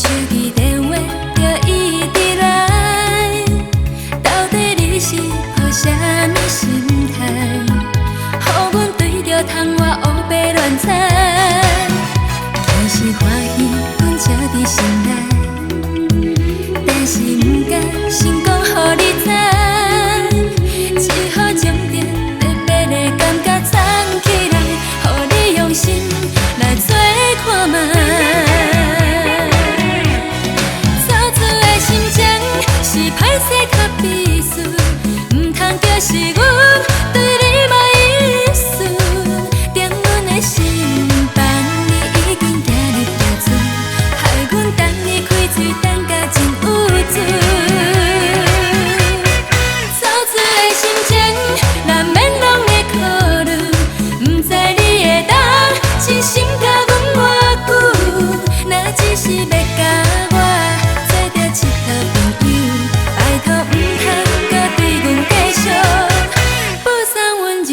手机电话就一直来，到底你是抱啥物心态？予阮对着窗外乌白乱猜，其实欢喜阮才伫心内，但是毋敢先讲予你知，只好将着特别的感觉藏起来，予你用心来做看卖。是歹势较悲思，毋通就是阮对你无意思。点阮的心房，你已经行入大厝，害阮等你开嘴等甲真有罪。操碎的心情，难免拢会考虑，毋知你会当真心甲阮偌久，若只是要甲我做着一套朋友。拜托，唔通搁对阮继续不送温柔。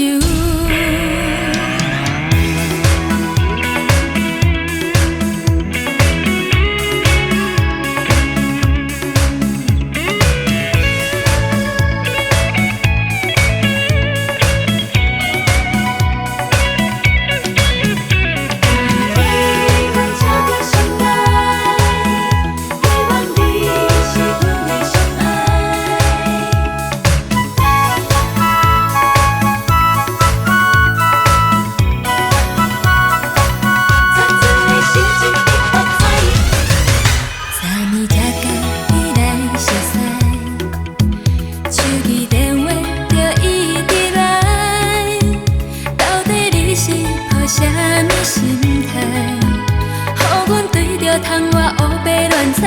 啥物心态？予阮对着窗外乌白乱猜，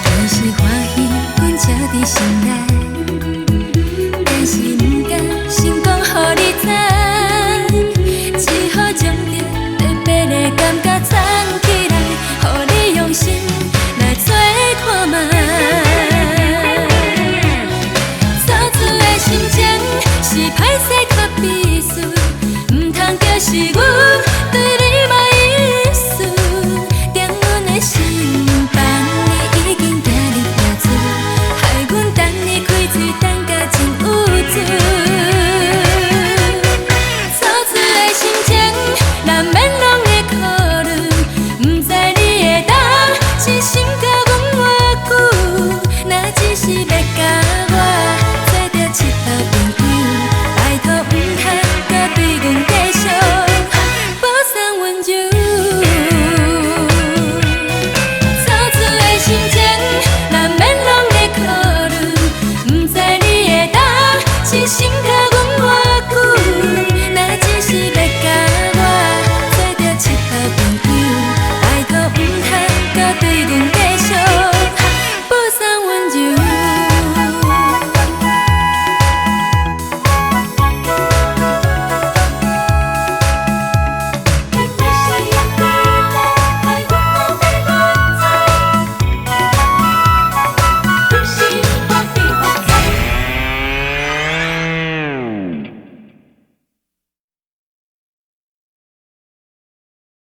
其实欢喜阮才伫心内。